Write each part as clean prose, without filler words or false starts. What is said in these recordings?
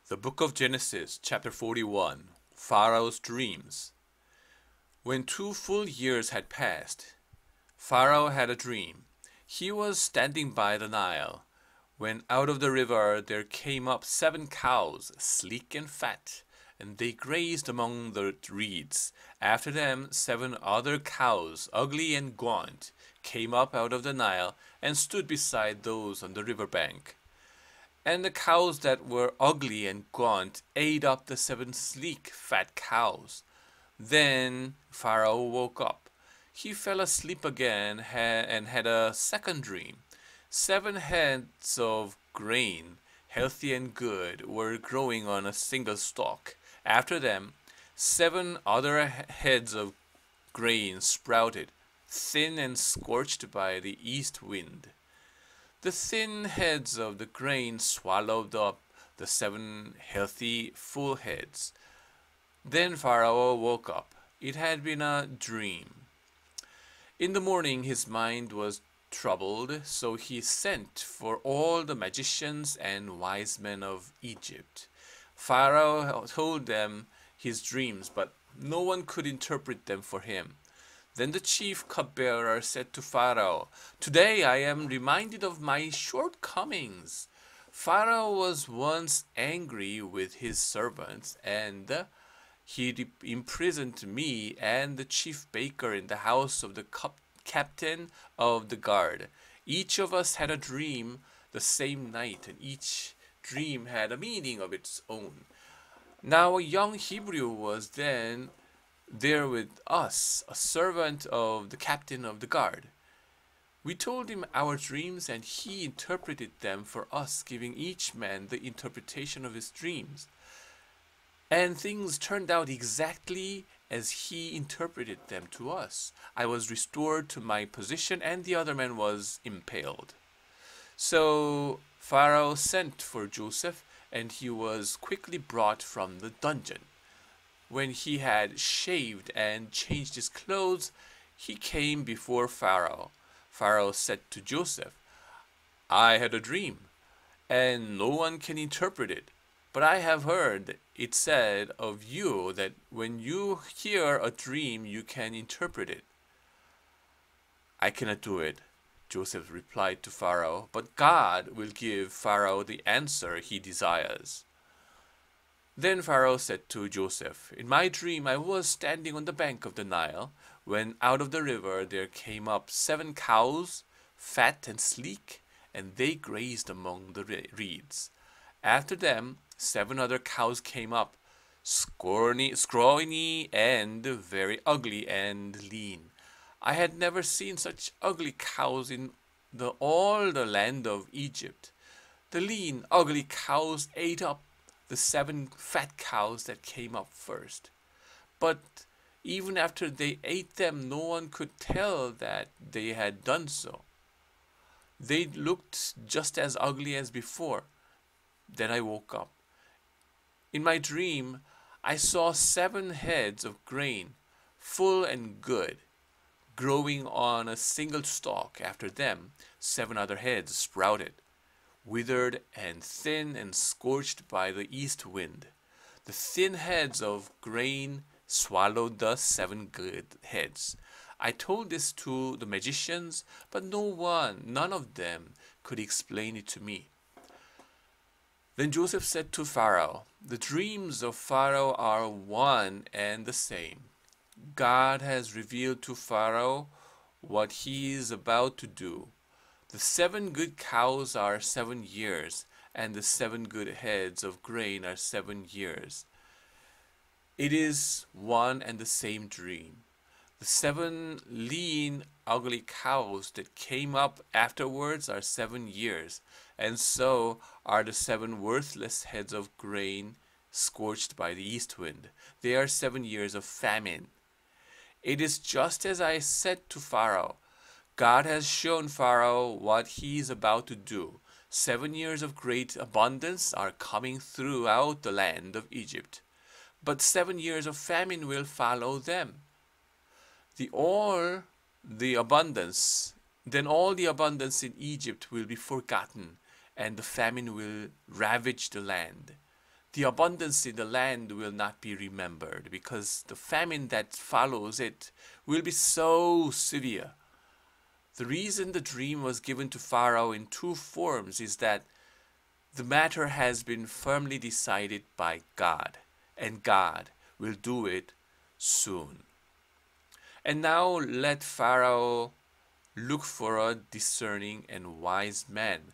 The book of Genesis, chapter 41, Pharaoh's Dreams. When 2 full years had passed, Pharaoh had a dream. He was standing by the Nile, when out of the river there came up 7 cows, sleek and fat, and they grazed among the reeds. After them 7 other cows, ugly and gaunt, came up out of the Nile and stood beside those on the river bank. And the cows that were ugly and gaunt ate up the 7 sleek, fat cows. Then Pharaoh woke up. He fell asleep again and had a second dream. 7 heads of grain, healthy and good, were growing on a single stalk. After them, 7 other heads of grain sprouted, thin and scorched by the east wind. The thin heads of the grain swallowed up the 7 healthy, full heads. Then Pharaoh woke up. It had been a dream. In the morning his mind was troubled, so he sent for all the magicians and wise men of Egypt. Pharaoh told them his dreams, but no one could interpret them for him. Then the chief cupbearer said to Pharaoh, "Today I am reminded of my shortcomings. Pharaoh was once angry with his servants, and he imprisoned me and the chief baker in the house of the captain of the guard. Each of us had a dream the same night, and each dream had a meaning of its own. Now a young Hebrew was then there with us, a servant of the captain of the guard. We told him our dreams, and he interpreted them for us, giving each man the interpretation of his dreams. And things turned out exactly as he interpreted them to us. I was restored to my position, and the other man was impaled." So Pharaoh sent for Joseph, and he was quickly brought from the dungeon. When he had shaved and changed his clothes, he came before Pharaoh. Pharaoh said to Joseph, "I had a dream, and no one can interpret it. But I have heard it said of you that when you hear a dream, you can interpret it." "I cannot do it," Joseph replied to Pharaoh, "but God will give Pharaoh the answer he desires." Then Pharaoh said to Joseph, "In my dream I was standing on the bank of the Nile, when out of the river there came up 7 cows, fat and sleek, and they grazed among the reeds. After them 7 other cows came up, scrawny and very ugly and lean. I had never seen such ugly cows in all the land of Egypt. The lean, ugly cows ate up the 7 fat cows that came up first. But even after they ate them, no one could tell that they had done so. They looked just as ugly as before. Then I woke up. In my dream, I saw 7 heads of grain, full and good, growing on a single stalk. After them, 7 other heads sprouted, withered and thin and scorched by the east wind. The thin heads of grain swallowed the 7 good heads. I told this to the magicians, but none of them could explain it to me." Then Joseph said to Pharaoh, "The dreams of Pharaoh are one and the same. God has revealed to Pharaoh what he is about to do. The 7 good cows are 7 years, and the 7 good heads of grain are 7 years. It is one and the same dream. The 7 lean, ugly cows that came up afterwards are 7 years, and so are the 7 worthless heads of grain scorched by the east wind. They are 7 years of famine. It is just as I said to Pharaoh. God has shown Pharaoh what he is about to do. 7 years of great abundance are coming throughout the land of Egypt, but 7 years of famine will follow them. All the abundance in Egypt will be forgotten, and the famine will ravage the land. the abundance in the land will not be remembered, because the famine that follows it will be so severe. The reason the dream was given to Pharaoh in two forms is that the matter has been firmly decided by God, and God will do it soon. And now let Pharaoh look for a discerning and wise man,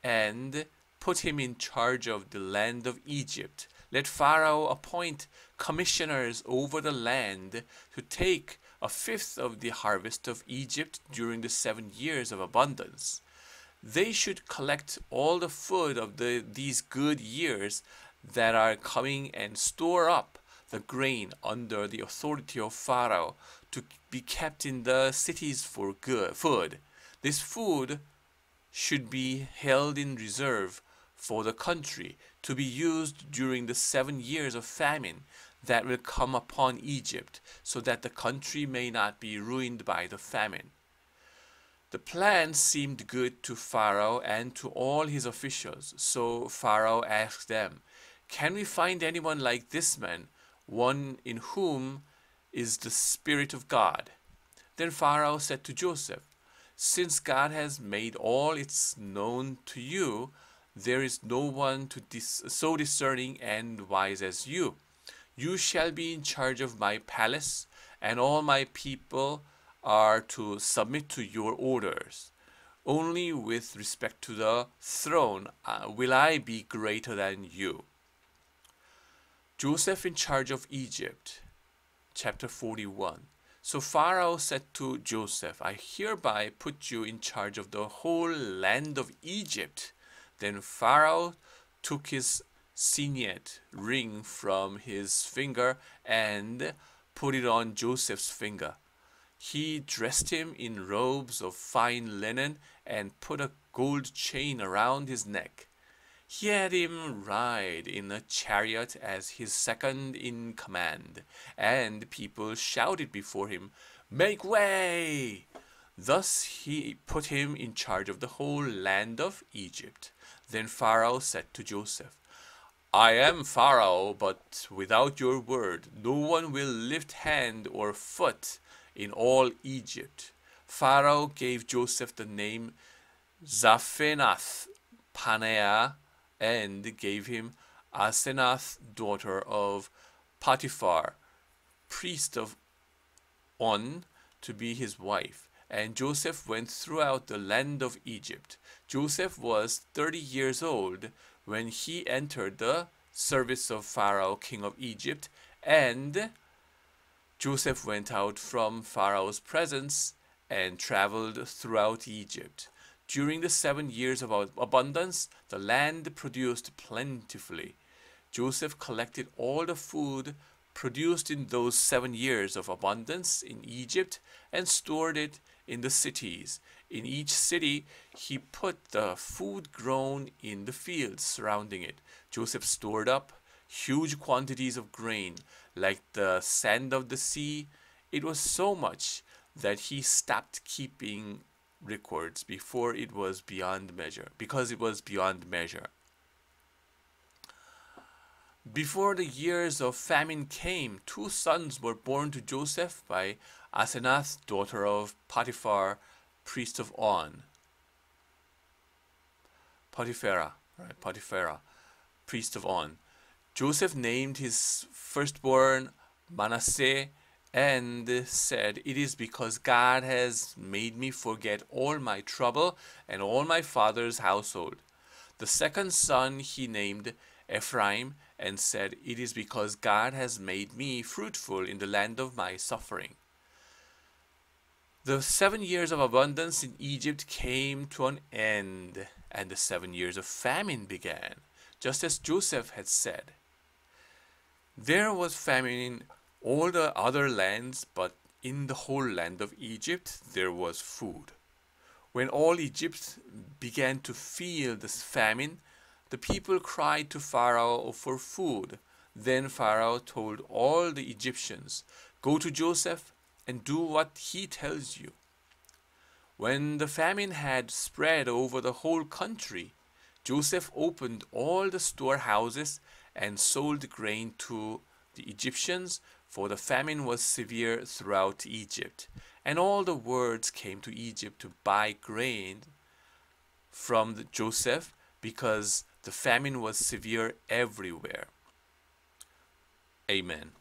and put him in charge of the land of Egypt. Let Pharaoh appoint commissioners over the land to take a fifth of the harvest of Egypt during the 7 years of abundance. They should collect all the food of these good years that are coming and store up the grain under the authority of Pharaoh to be kept in the cities for good food. This food should be held in reserve for the country to be used during the 7 years of famine that will come upon Egypt, so that the country may not be ruined by the famine. The plan seemed good to Pharaoh and to all his officials, so Pharaoh asked them, "Can we find anyone like this man, one in whom is the Spirit of God?" Then Pharaoh said to Joseph, "Since God has made all it known to you, there is no one so discerning and wise as you. You shall be in charge of my palace, and all my people are to submit to your orders. Only with respect to the throne will I be greater than you." Joseph in charge of Egypt, chapter 41. So Pharaoh said to Joseph, "I hereby put you in charge of the whole land of Egypt." Then Pharaoh took his signet ring from his finger and put it on Joseph's finger. He dressed him in robes of fine linen and put a gold chain around his neck. He had him ride in a chariot as his second in command, and people shouted before him, "Make way!" Thus he put him in charge of the whole land of Egypt. Then Pharaoh said to Joseph, "I am Pharaoh, but without your word, no one will lift hand or foot in all Egypt." Pharaoh gave Joseph the name Zaphenath Paneah, and gave him Asenath, daughter of Potiphar, priest of On, to be his wife. And Joseph went throughout the land of Egypt. Joseph was 30 years old when he entered the service of Pharaoh, king of Egypt, and Joseph went out from Pharaoh's presence and traveled throughout Egypt. During the 7 years of abundance, the land produced plentifully. Joseph collected all the food produced in those 7 years of abundance in Egypt and stored it in the cities. In each city, he put the food grown in the fields surrounding it. Joseph stored up huge quantities of grain, like the sand of the sea. It was so much that he stopped keeping records because it was beyond measure. Before the years of famine came, 2 sons were born to Joseph by Asenath, daughter of Potiphar, priest of On. Potiphara, priest of On. Joseph named his firstborn Manasseh and said, "It is because God has made me forget all my trouble and all my father's household." The second son he named Ephraim and said, "It is because God has made me fruitful in the land of my suffering." The 7 years of abundance in Egypt came to an end, and the 7 years of famine began, just as Joseph had said. There was famine in all the other lands, but in the whole land of Egypt there was food. When all Egypt began to feel this famine, the people cried to Pharaoh for food. Then Pharaoh told all the Egyptians, "Go to Joseph and do what he tells you." When the famine had spread over the whole country, Joseph opened all the storehouses and sold grain to the Egyptians, for the famine was severe throughout Egypt. And all the words came to Egypt to buy grain from Joseph, because the famine was severe everywhere. Amen.